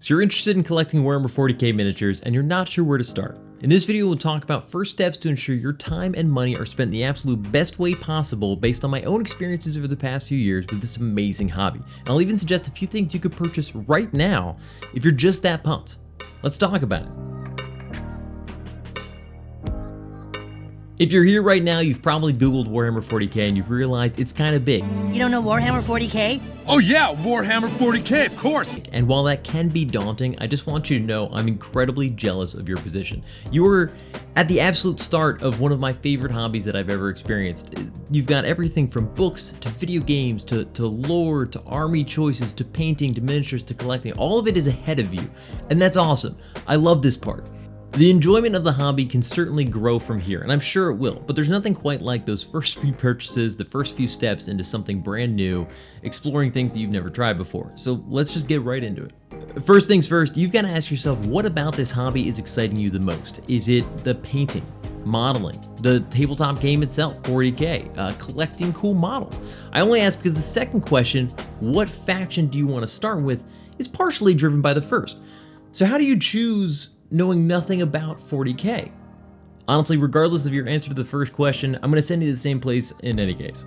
So you're interested in collecting Warhammer 40k miniatures and you're not sure where to start. In this video, we'll talk about first steps to ensure your time and money are spent in the absolute best way possible based on my own experiences over the past few years with this amazing hobby. And I'll even suggest a few things you could purchase right now if you're just that pumped. Let's talk about it. If you're here right now, you've probably Googled Warhammer 40k and you've realized it's kind of big. You don't know Warhammer 40k? Oh yeah, Warhammer 40k, of course! And while that can be daunting, I just want you to know I'm incredibly jealous of your position. You are at the absolute start of one of my favorite hobbies that I've ever experienced. You've got everything from books to video games to lore to army choices to painting to miniatures to collecting. All of it is ahead of you, and that's awesome. I love this part. The enjoyment of the hobby can certainly grow from here, and I'm sure it will, but there's nothing quite like those first few purchases, the first few steps into something brand new, exploring things that you've never tried before. So let's just get right into it. First things first, you've got to ask yourself, what about this hobby is exciting you the most? Is it the painting, modeling, the tabletop game itself, 40k, collecting cool models? I only ask because the second question, what faction do you want to start with, is partially driven by the first. So how do you choose knowing nothing about 40k? Honestly, regardless of your answer to the first question, I'm going to send you to the same place in any case.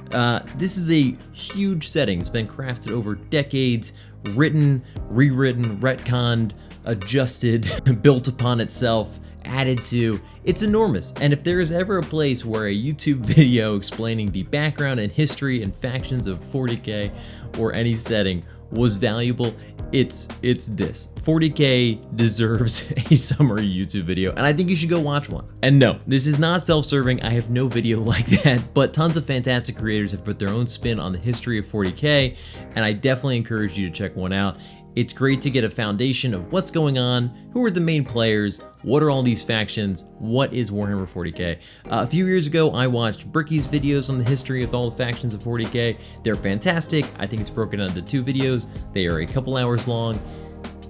This is a huge setting. It's been crafted over decades, written, rewritten, retconned, adjusted, built upon itself, added to. It's enormous, and if there is ever a place where a YouTube video explaining the background and history and factions of 40k or any setting was valuable, it's this. 40k deserves a summary YouTube video, and I think you should go watch one. And no, this is not self-serving. I have no video like that, but tons of fantastic creators have put their own spin on the history of 40k, and I definitely encourage you to check one out. It's great to get a foundation of what's going on, who are the main players, what are all these factions, what is Warhammer 40k. A few years ago, I watched Bricky's videos on the history of all the factions of 40k. They're fantastic. I think it's broken down into 2 videos. They are a couple hours long.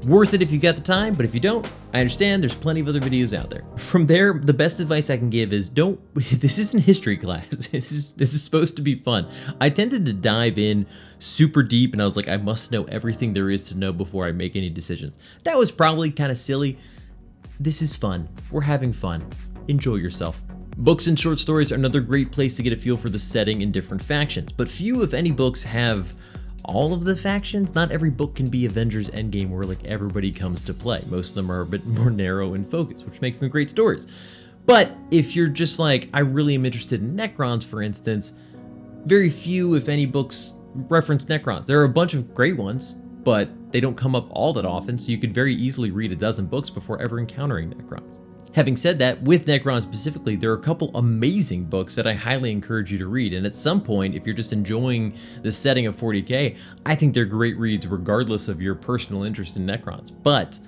Worth it if you got the time, but if you don't, I understand. There's plenty of other videos out there. From there, the best advice I can give is this isn't history class. This is supposed to be fun. I tended to dive in super deep and I was like, I must know everything there is to know before I make any decisions. That was probably kind of silly. This is fun. We're having fun. Enjoy yourself. Books and short stories are another great place to get a feel for the setting in different factions, but few, if any, books have all of the factions. Not every book can be Avengers Endgame where like everybody comes to play. Most of them are a bit more narrow in focus, which makes them great stories. But if you're just like, I really am interested in Necrons, for instance, very few, if any, books reference Necrons. There are a bunch of great ones, but they don't come up all that often, so you could very easily read a dozen books before ever encountering Necrons. Having said that, with Necrons specifically, there are a couple amazing books that I highly encourage you to read, and at some point, if you're just enjoying the setting of 40k, I think they're great reads regardless of your personal interest in Necrons. But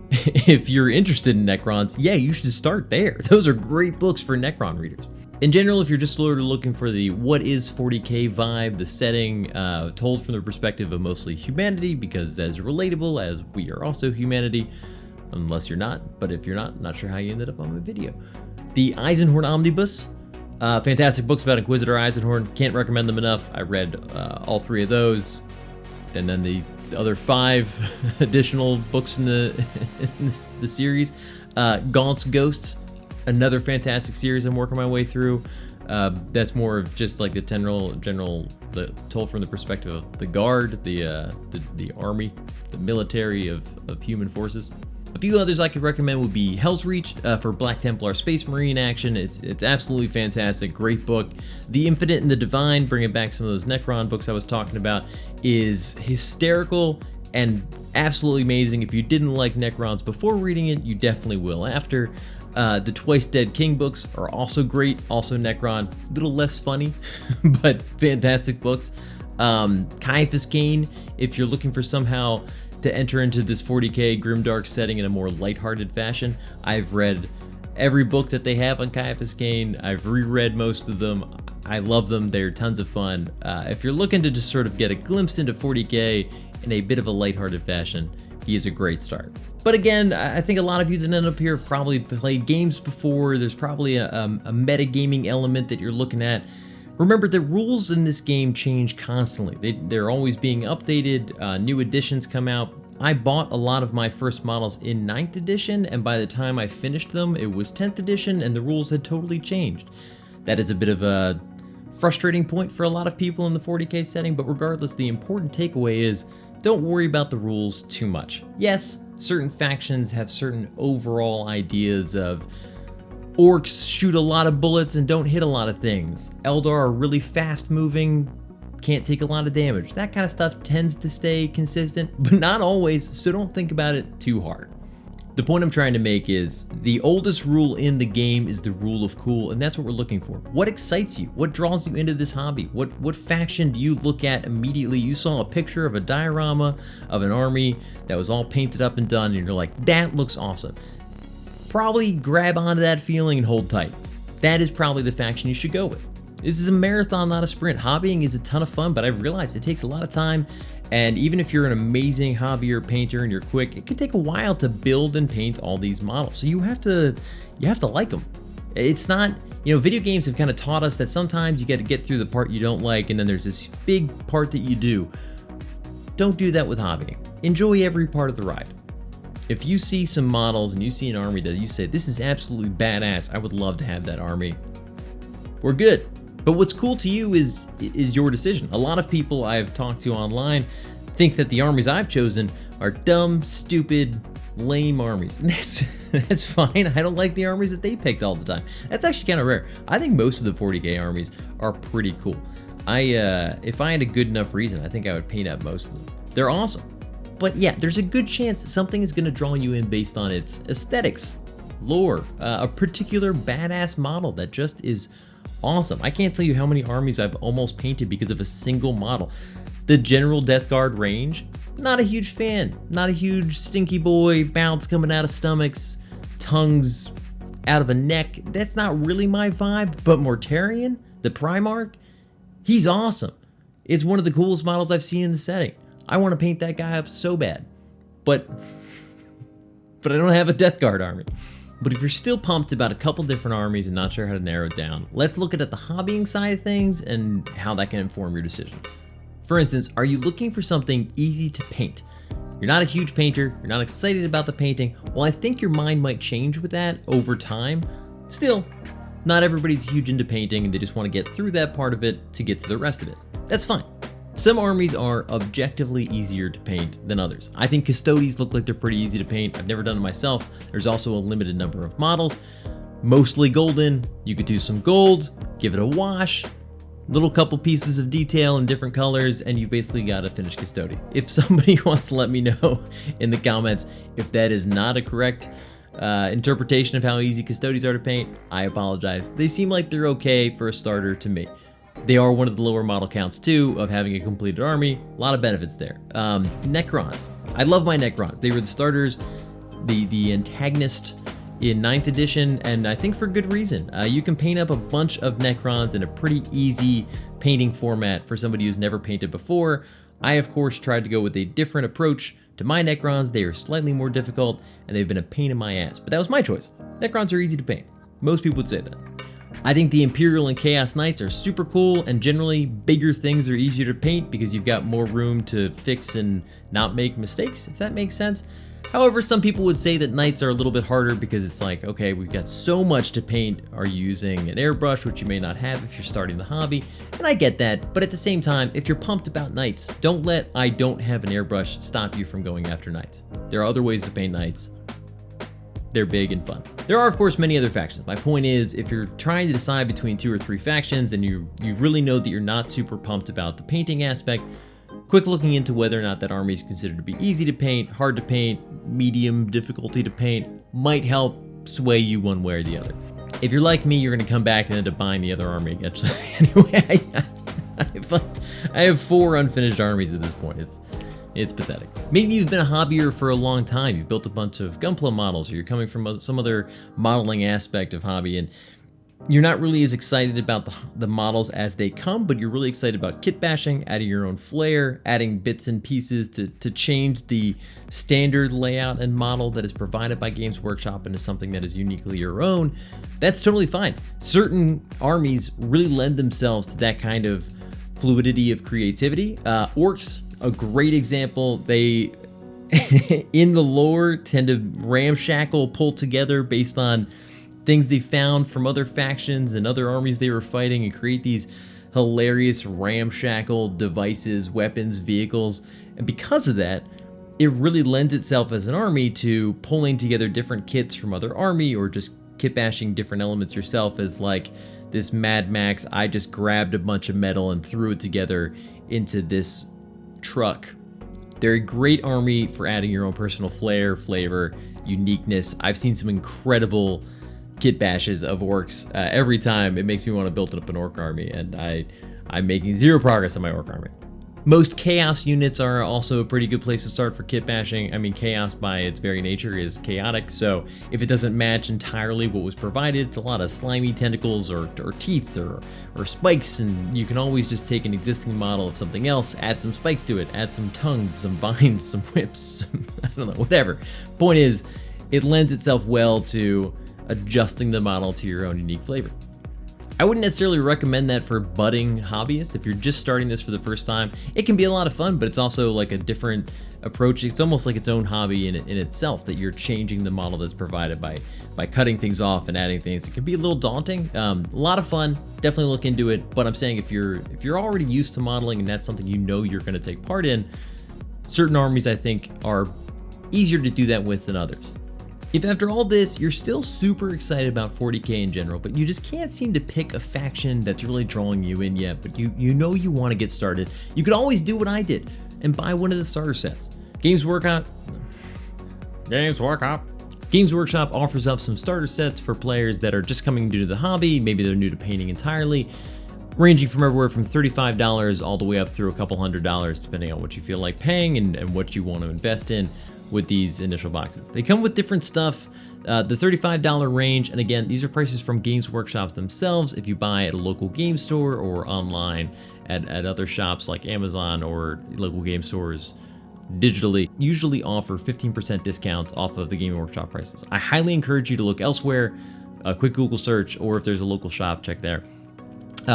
if you're interested in Necrons, yeah, you should start there. Those are great books for Necron readers. In general, if you're just sort of looking for the what is 40k vibe, the setting told from the perspective of mostly humanity, because as relatable as we are also humanity, unless you're not, but if you're not sure how you ended up on my video. The Eisenhorn Omnibus, fantastic books about Inquisitor Eisenhorn, can't recommend them enough. I read all 3 of those, and then the other 5 additional books in the series. Gaunt's Ghosts, another fantastic series I'm working my way through. That's more of just like the general, told from the perspective of the Guard, the army, the military of human forces. A few others I could recommend would be Hell's Reach for Black Templar Space Marine action. It's absolutely fantastic, great book. The Infinite and the Divine, bringing back some of those Necron books I was talking about, is hysterical and absolutely amazing. If you didn't like Necrons before reading it, you definitely will after. The Twice Dead King books are also great, also Necron, a little less funny, but fantastic books. Caiaphas Cain, if you're looking for somehow to enter into this 40k grimdark setting in a more lighthearted fashion, I've read every book that they have on Caiaphas Cain. I've reread most of them. I love them. They're tons of fun. If you're looking to just sort of get a glimpse into 40k in a bit of a lighthearted fashion, he is a great start. But again, I think a lot of you that end up here have probably played games before. There's probably a metagaming element that you're looking at. Remember, the rules in this game change constantly. They're always being updated, new editions come out. I bought a lot of my first models in 9th edition, and by the time I finished them, it was 10th edition, and the rules had totally changed. That is a bit of a frustrating point for a lot of people in the 40k setting, but regardless, the important takeaway is don't worry about the rules too much. Yes, certain factions have certain overall ideas of orcs shoot a lot of bullets and don't hit a lot of things. Eldar are really fast moving, can't take a lot of damage. That kind of stuff tends to stay consistent, but not always, so don't think about it too hard. The point I'm trying to make is the oldest rule in the game is the rule of cool, and that's what we're looking for. What excites you? What draws you into this hobby? What faction do you look at immediately? You saw a picture of a diorama of an army that was all painted up and done, and you're like, that looks awesome. Probably grab onto that feeling and hold tight. That is probably the faction you should go with. This is a marathon, not a sprint. Hobbying is a ton of fun, but I've realized it takes a lot of time. And even if you're an amazing hobbyer painter and you're quick, it can take a while to build and paint all these models. So you have to like them. It's not, video games have kind of taught us that sometimes you got to get through the part you don't like, and then there's this big part that you do. Don't do that with hobbying. Enjoy every part of the ride. If you see some models and you see an army that you say, this is absolutely badass, I would love to have that army, we're good. But what's cool to you is your decision. A lot of people I've talked to online think that the armies I've chosen are dumb, stupid, lame armies. And that's fine. I don't like the armies that they picked all the time. That's actually kind of rare. I think most of the 40k armies are pretty cool. If I had a good enough reason, I think I would paint up most of them. They're awesome. But yeah, there's a good chance something is going to draw you in based on its aesthetics, lore, a particular badass model that just is awesome. I can't tell you how many armies I've almost painted because of a single model. The general Death Guard range, not a huge fan. Not a huge stinky boy, mouths coming out of stomachs, tongues out of a neck. That's not really my vibe, but Mortarion, the Primarch, he's awesome. It's one of the coolest models I've seen in the setting. I want to paint that guy up so bad, but I don't have a Death Guard army. But if you're still pumped about a couple different armies and not sure how to narrow it down, let's look at the hobbying side of things and how that can inform your decision. For instance, are you looking for something easy to paint? You're not a huge painter, you're not excited about the painting. Well, I think your mind might change with that over time. Still, not everybody's huge into painting and they just want to get through that part of it to get to the rest of it. That's fine. Some armies are objectively easier to paint than others. I think Custodes look like they're pretty easy to paint. I've never done it myself. There's also a limited number of models, mostly golden. You could do some gold, give it a wash, little couple pieces of detail in different colors, and you've basically got a finished Custode. If somebody wants to let me know in the comments if that is not a correct interpretation of how easy Custodes are to paint, I apologize. They seem like they're okay for a starter to me. They are one of the lower model counts too of having a completed army. A lot of benefits there. Necrons. I love my Necrons. They were the starters, the antagonist in 9th edition, and I think for good reason. You can paint up a bunch of Necrons in a pretty easy painting format for somebody who's never painted before. I, of course, tried to go with a different approach to my Necrons. They are slightly more difficult, and they've been a pain in my ass, but that was my choice. Necrons are easy to paint. Most people would say that. I think the Imperial and Chaos Knights are super cool, and generally bigger things are easier to paint because you've got more room to fix and not make mistakes, if that makes sense. However, some people would say that Knights are a little bit harder because it's like, okay, we've got so much to paint. Are you using an airbrush, which you may not have if you're starting the hobby? And I get that, but at the same time, if you're pumped about Knights, don't let I don't have an airbrush stop you from going after Knights. There are other ways to paint Knights. They're big and fun. There are, of course, many other factions. My point is, if you're trying to decide between 2 or 3 factions and you really know that you're not super pumped about the painting aspect, quick looking into whether or not that army is considered to be easy to paint, hard to paint, medium difficulty to paint, might help sway you one way or the other. If you're like me, you're going to come back and end up buying the other army eventually. Anyway, I have 4 unfinished armies at this point. It's pathetic. Maybe you've been a hobbyer for a long time. You've built a bunch of Gunpla models, or you're coming from some other modeling aspect of hobby, and you're not really as excited about the models as they come, but you're really excited about kit bashing, adding your own flair, adding bits and pieces to change the standard layout and model that is provided by Games Workshop into something that is uniquely your own. That's totally fine. Certain armies really lend themselves to that kind of fluidity of creativity. Orcs, a great example. They in the lore tend to ramshackle, pull together based on things they found from other factions and other armies they were fighting, and create these hilarious ramshackle devices, weapons, vehicles. And because of that, it really lends itself as an army to pulling together different kits from other army, or just kit bashing different elements yourself as like this Mad Max, I just grabbed a bunch of metal and threw it together into this truck. They're a great army for adding your own personal flair, flavor, uniqueness. I've seen some incredible kit bashes of orcs. Every time it makes me want to build up an orc army, and I'm making zero progress on my orc army. Most chaos units are also a pretty good place to start for kit bashing. I mean, chaos by its very nature is chaotic, so if it doesn't match entirely what was provided, it's a lot of slimy tentacles or teeth or spikes, and you can always just take an existing model of something else, add some spikes to it, add some tongues, some vines, some whips, I don't know, whatever. Point is, it lends itself well to adjusting the model to your own unique flavor. I wouldn't necessarily recommend that for budding hobbyists. If you're just starting this for the first time, it can be a lot of fun, but it's also like a different approach. It's almost like its own hobby in itself, that you're changing the model that's provided by cutting things off and adding things. It can be a little daunting. A lot of fun. Definitely look into it. But I'm saying if you're already used to modeling and that's something you know you're going to take part in, certain armies I think are easier to do that with than others. If after all this, you're still super excited about 40k in general, but you just can't seem to pick a faction that's really drawing you in yet, but you know you want to get started, you could always do what I did and buy one of the starter sets. Games Workshop offers up some starter sets for players that are just coming new to the hobby. Maybe they're new to painting entirely, ranging from everywhere from $35 all the way up through a couple $100, depending on what you feel like paying and what you want to invest in with these initial boxes. They come with different stuff, the $35 range, and again, these are prices from Games Workshop themselves. If you buy at a local game store or online at other shops like Amazon or local game stores digitally, usually offer 15% discounts off of the Game Workshop prices. I highly encourage you to look elsewhere, a quick Google search, or if there's a local shop, check there,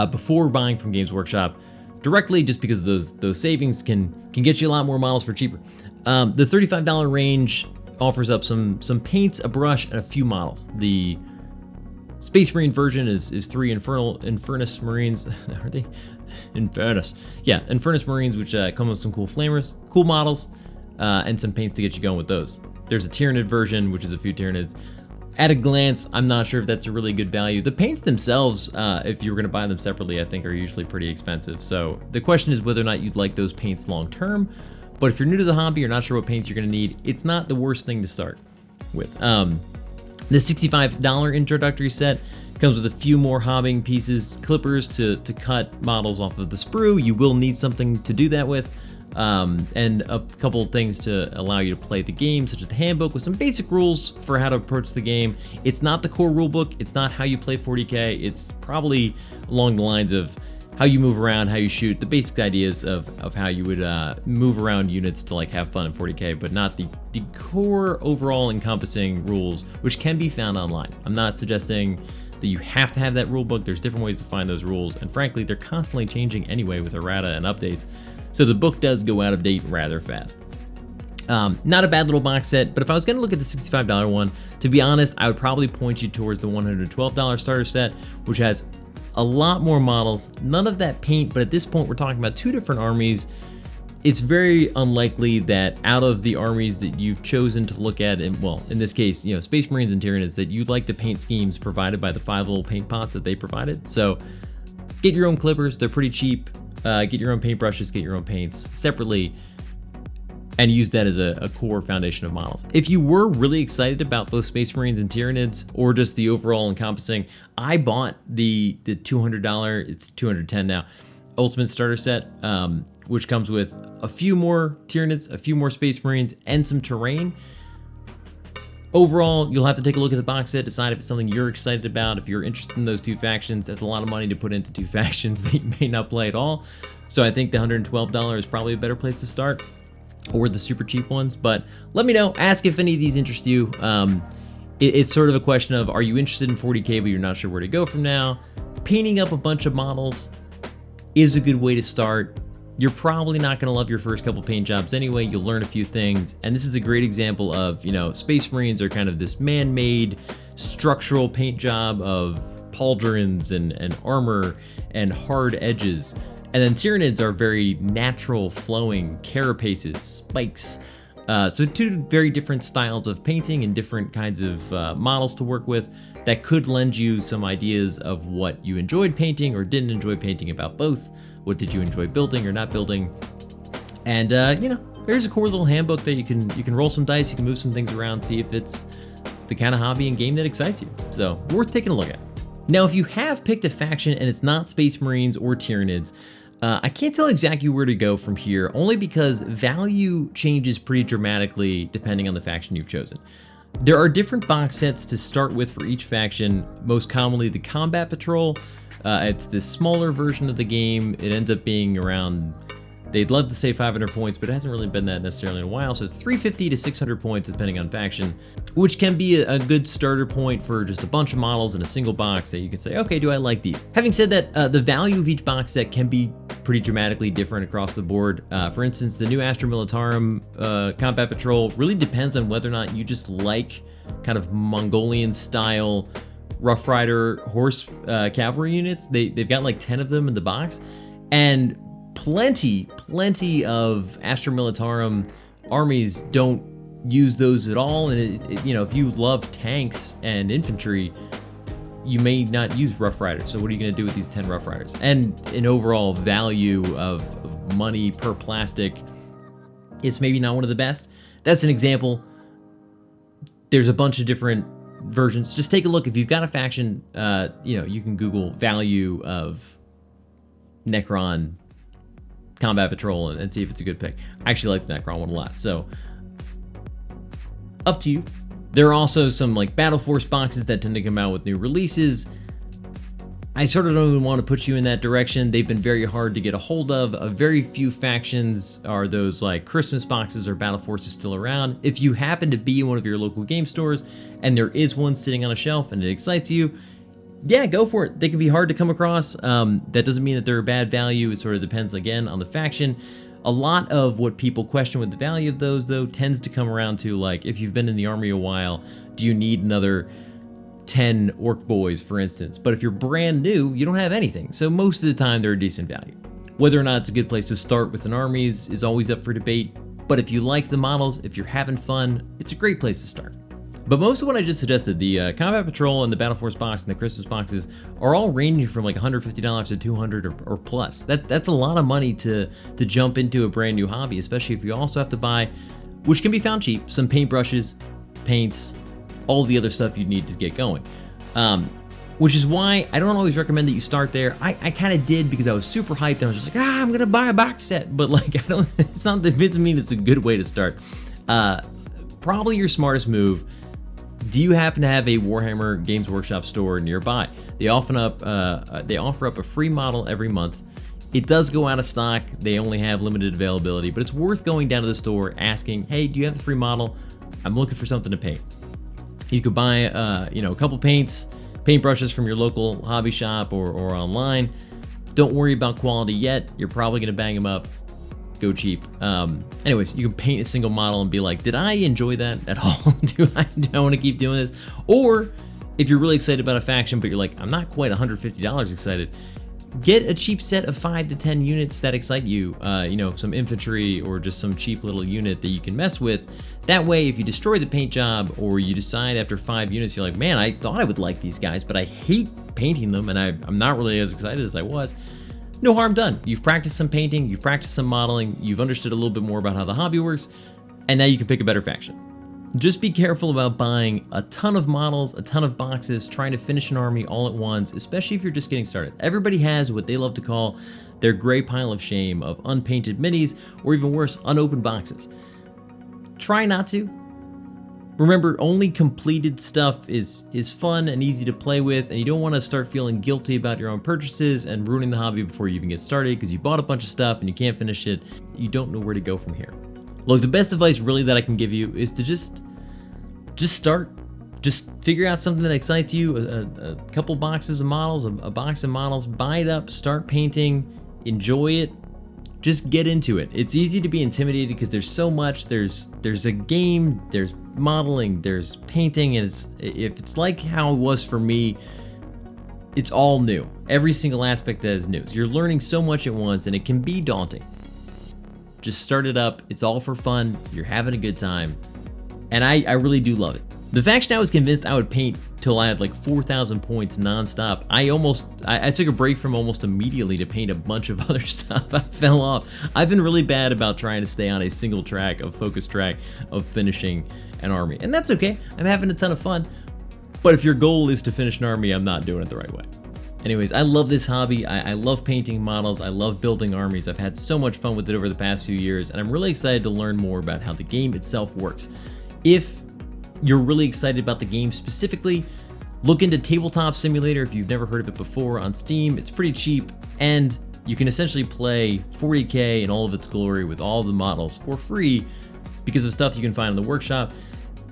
before buying from Games Workshop directly, just because those savings can get you a lot more models for cheaper. The $35 range offers up some paints, a brush, and a few models. The Space Marine version is 3 Infernus Marines. Are they? Infernus. Yeah, Infernus Marines, which come with some cool flamers, cool models, and some paints to get you going with those. There's a Tyranid version, which is a few Tyranids. At a glance, I'm not sure if that's a really good value. The paints themselves, if you were going to buy them separately, I think are usually pretty expensive. So the question is whether or not you'd like those paints long term. But if you're new to the hobby, you're not sure what paints you're going to need, it's not the worst thing to start with. The $65 introductory set comes with a few more hobbing pieces, clippers to cut models off of the sprue. You will need something to do that with, and a couple of things to allow you to play the game, such as the handbook with some basic rules for how to approach the game. It's not the core rulebook. It's not how you play 40k. It's probably along the lines of how you move around, how you shoot, the basic ideas of how you would move around units to like have fun in 40k, but not the core overall encompassing rules, which can be found online. I'm not suggesting that you have to have that rule book. There's different ways to find those rules, and frankly, they're constantly changing anyway with errata and updates, so the book does go out of date rather fast. Not a bad little box set, but if I was going to look at the $65 one, to be honest, I would probably point you towards the $112 starter set, which has a lot more models, none of that paint, but at this point we're talking about two different armies. It's very unlikely that out of the armies that you've chosen to look at, and well, in this case, you know, Space Marines and Tyranids, that you like the paint schemes provided by the 5 little paint pots that they provided. So get your own clippers, they're pretty cheap. Get your own paintbrushes, get your own paints separately, and use that as a core foundation of models. If you were really excited about both Space Marines and Tyranids, or just the overall encompassing, I bought the $200, it's $210 now, Ultimate Starter Set, which comes with a few more Tyranids, a few more Space Marines, and some terrain. Overall, you'll have to take a look at the box set, decide if it's something you're excited about. If you're interested in those two factions, that's a lot of money to put into two factions that you may not play at all. So I think the $112 is probably a better place to start, or the super cheap ones. But let me know, ask if any of these interest you. It's sort of a question of, are you interested in 40k but you're not sure where to go from now? Painting up a bunch of models is a good way to start. You're probably not going to love your first couple paint jobs anyway. You'll learn a few things. And this is a great example of, you know, Space Marines are kind of this man-made structural paint job of pauldrons and armor and hard edges. And then Tyranids are very natural flowing carapaces, spikes. So two very different styles of painting and different kinds of models to work with that could lend you some ideas of what you enjoyed painting or didn't enjoy painting about both. What did you enjoy building or not building? And you know, there's a core little handbook that you can roll some dice, you can move some things around, see if it's the kind of hobby and game that excites you. So worth taking a look at. Now, if you have picked a faction and it's not Space Marines or Tyranids, I can't tell exactly where to go from here, only because value changes pretty dramatically depending on the faction you've chosen. There are different box sets to start with for each faction, most commonly the Combat Patrol. It's this smaller version of the game. It ends up being around, they'd love to say 500 points, but it hasn't really been that necessarily in a while, so it's 350 to 600 points depending on faction, which can be a good starter point for just a bunch of models in a single box that you can say, okay, do I like these? Having said that, the value of each box set can be pretty dramatically different across the board. For instance, the new Astra Militarum Combat Patrol really depends on whether or not you just like kind of Mongolian style Rough Rider horse cavalry units. They've got like 10 of them in the box, and plenty of Astra Militarum armies don't use those at all. And you know, if you love tanks and infantry, you may not use Rough Riders. So what are you going to do with these 10 Rough Riders? And an overall value of money per plastic, it's maybe not one of the best. That's an example. There's a bunch of different versions. Just take a look. If you've got a faction, you know, you can Google value of Necron Combat Patrol and see if it's a good pick. I actually like the Necron one a lot, so up to you. There are also some like Battle Force boxes that tend to come out with new releases. I sort of don't even want to put you in that direction. They've been very hard to get a hold of. Very few factions are those like Christmas boxes or Battle Forces still around. If you happen to be in one of your local game stores and there is one sitting on a shelf and it excites you, yeah, go for it. They can be hard to come across. That doesn't mean that they're a bad value. It sort of depends, again, on the faction. A lot of what people question with the value of those, though, tends to come around to, like, if you've been in the army a while, do you need another 10 orc boys, for instance? But if you're brand new, you don't have anything. So most of the time, they're a decent value. Whether or not it's a good place to start with an army is always up for debate. But if you like the models, if you're having fun, it's a great place to start. But most of what I just suggested, the Combat Patrol and the Battle Force box and the Christmas boxes, are all ranging from like $150 to $200 or plus. That's a lot of money to jump into a brand new hobby, especially if you also have to buy, which can be found cheap, some paintbrushes, paints, all the other stuff you need to get going. Which is why I don't always recommend that you start there. I kind of did because I was super hyped and I was just like, I'm gonna buy a box set, but like it's not that doesn't mean it's a good way to start. Probably your smartest move. Do you happen to have a Warhammer Games Workshop store nearby? They offer up a free model every month. It does go out of stock. They only have limited availability, but it's worth going down to the store asking, hey, do you have the free model? I'm looking for something to paint. You could buy a couple paints, paintbrushes from your local hobby shop or online. Don't worry about quality yet. You're probably gonna bang them up. Go cheap. Anyways, you can paint a single model and be like, did I enjoy that at all? do I want to keep doing this? Or if you're really excited about a faction, but you're like, I'm not quite $150 excited, get a cheap set of 5 to 10 units that excite you. Some infantry or just some cheap little unit that you can mess with. That way, if you destroy the paint job or you decide after 5 units, you're like, man, I thought I would like these guys, but I hate painting them and I'm not really as excited as I was. No harm done. You've practiced some painting, you've practiced some modeling, you've understood a little bit more about how the hobby works, and now you can pick a better faction. Just be careful about buying a ton of models, a ton of boxes, trying to finish an army all at once, especially if you're just getting started. Everybody has what they love to call their gray pile of shame of unpainted minis, or even worse, unopened boxes. Try not to. Remember, only completed stuff is fun and easy to play with, and you don't want to start feeling guilty about your own purchases and ruining the hobby before you even get started because you bought a bunch of stuff and you can't finish it. You don't know where to go from here. Look, the best advice really that I can give you is to just start. Just figure out something that excites you, a couple boxes of models, a box of models, buy it up, start painting, enjoy it, just get into it. It's easy to be intimidated because there's so much. There's a game, there's modeling, there's painting, and if it's like how it was for me, it's all new. Every single aspect that is new. So you're learning so much at once, and it can be daunting. Just start it up. It's all for fun. You're having a good time, and I really do love it. The faction I was convinced I would paint till I had like 4,000 points nonstop. I took a break from almost immediately to paint a bunch of other stuff. I fell off. I've been really bad about trying to stay on a single track, a focus track of finishing an army. And that's okay. I'm having a ton of fun. But if your goal is to finish an army, I'm not doing it the right way. Anyways, I love this hobby. I love painting models. I love building armies. I've had so much fun with it over the past few years, and I'm really excited to learn more about how the game itself works. If you're really excited about the game specifically, look into Tabletop Simulator if you've never heard of it before on Steam. It's pretty cheap, and you can essentially play 40k in all of its glory with all of the models for free because of stuff you can find in the workshop.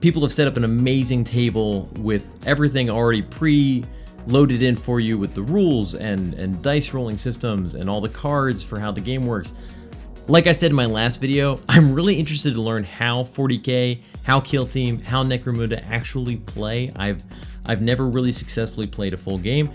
People have set up an amazing table with everything already pre-loaded in for you with the rules and dice rolling systems and all the cards for how the game works. Like I said in my last video, I'm really interested to learn how 40k, how Kill Team, how Necromunda actually play. I've never really successfully played a full game.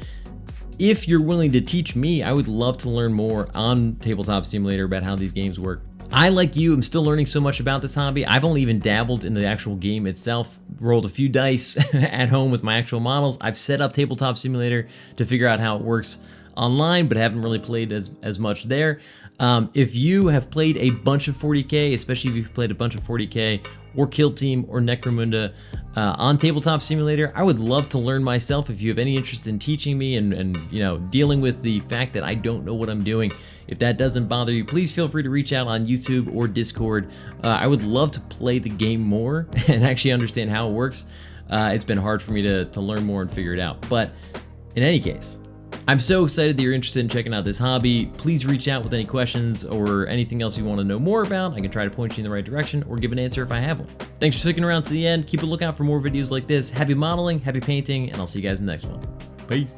If you're willing to teach me, I would love to learn more on Tabletop Simulator about how these games work. I, like you, am still learning so much about this hobby. I've only even dabbled in the actual game itself, rolled a few dice at home with my actual models. I've set up Tabletop Simulator to figure out how it works online, but haven't really played as much there. If you have played a bunch of 40k, especially if you've played a bunch of 40k or Kill Team or Necromunda on Tabletop Simulator, I would love to learn myself. If you have any interest in teaching me and you know, dealing with the fact that I don't know what I'm doing, if that doesn't bother you, please feel free to reach out on YouTube or Discord. I would love to play the game more and actually understand how it works. It's been hard for me to learn more and figure it out. But in any case, I'm so excited that you're interested in checking out this hobby. Please reach out with any questions or anything else you want to know more about. I can try to point you in the right direction or give an answer if I have one. Thanks for sticking around to the end. Keep a lookout for more videos like this. Happy modeling, happy painting, and I'll see you guys in the next one. Peace.